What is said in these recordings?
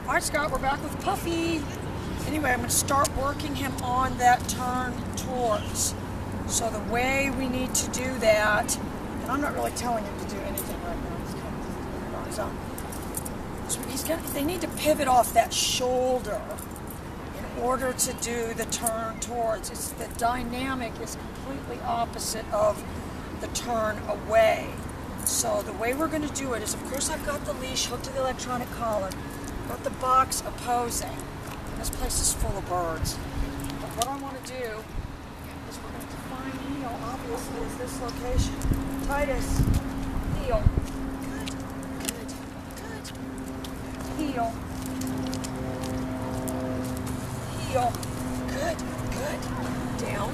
Alright, Scott, we're back with Puffy. Anyway, I'm going to start working him on that turn towards. So the way we need to do that, and I'm not really telling him to do anything right now. He's kind of on his own. So they need to pivot off that shoulder in order to do the turn towards. The dynamic is completely opposite of the turn away. So the way we're going to do it is, of course, I've got the leash hooked to the electronic collar, got the box opposing, and this place is full of birds. But what I want to do is we're going to define heel, obviously, is this location. Titus, heel. Good, good, good. Heel. Heel. Good, good. Down.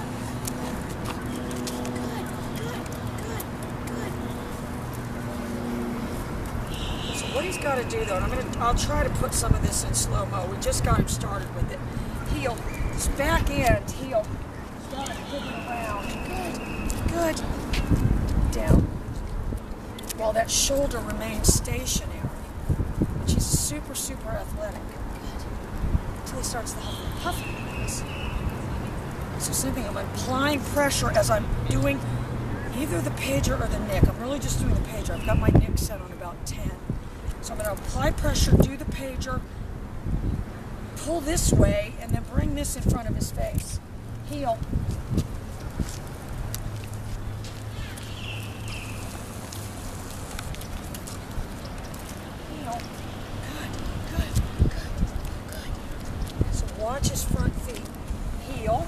What he's got to do, though, and I'll try to put some of this in slow-mo. We just got him started with it. Heel, his back end, heel. Got to pivot around. Good, good. Down. While that shoulder remains stationary, which is super, super athletic. Good. Until he starts the huffing. So same thing, I'm applying pressure as I'm doing either the pager or the nick. I'm really just doing the pager. I've got my nick set on about 10. So I'm going to apply pressure, do the pager, pull this way, and then bring this in front of his face. Heel. Heel. Good, good, good, good. So watch his front feet. Heel.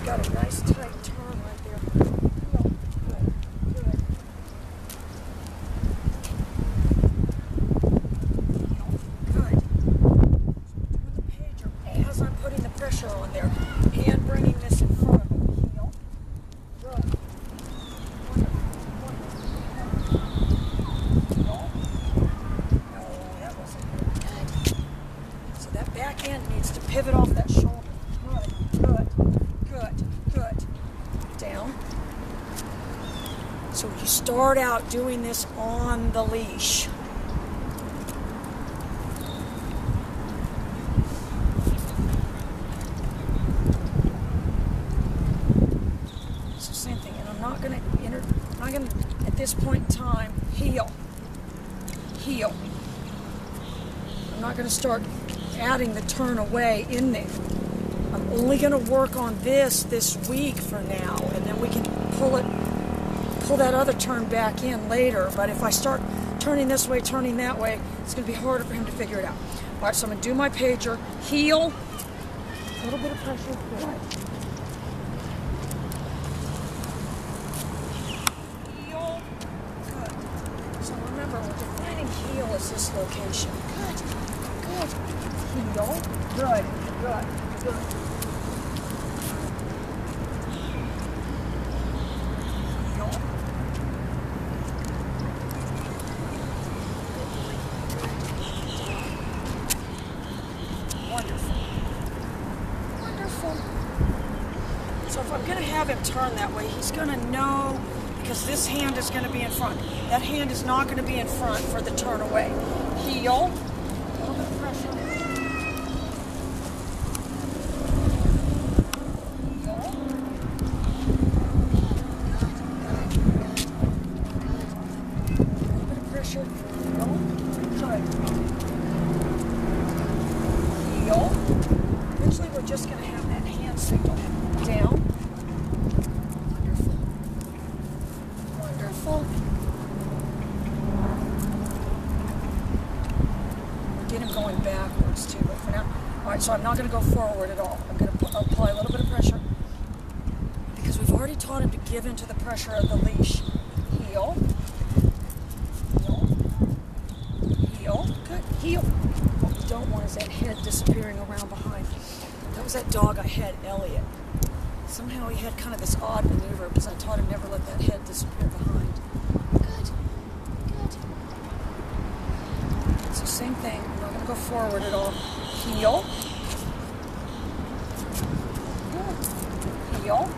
Got a nice tight turn right there. Good, good. Good. So doing the pager as I'm putting the pressure on there and bringing this in front of him. Heel. Good. Heel. No, that wasn't good. So that back end needs to pivot off that shoulder. Good. Good, good. Down. So you start out doing this on the leash. So same thing, and I'm not gonna at this point in time, heel. Heel. I'm not gonna start adding the turn away in there. I'm only going to work on this week for now, and then we can pull that other turn back in later. But if I start turning this way, turning that way, it's going to be harder for him to figure it out. All right, so I'm going to do my pager. Heel. A little bit of pressure. Good. Heel. Good. So remember, we're defining heel as this location. Good. Good. Heel. Good. Good. Good. Wonderful. Wonderful. So if I'm going to have him turn that way, he's going to know, because this hand is going to be in front. That hand is not going to be in front for the turn away. Heel. A little bit of pressure. Eventually we're just going to have that hand signal down. Wonderful. Wonderful. Get him going backwards too, but for now. Alright, so I'm not going to go forward at all. I'm going to apply a little bit of pressure because we've already taught him to give into the pressure of the leash. Heel. Heel. Good. Heel. What we don't want is that head disappearing around behind. That was that dog I had, Elliot. Somehow he had kind of this odd maneuver because I taught him never let that So same thing. I'm not going to go forward at all. Heel. Good. Heel.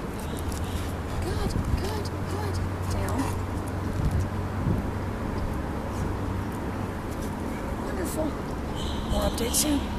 Good, good, good. Down. Wonderful. More updates soon.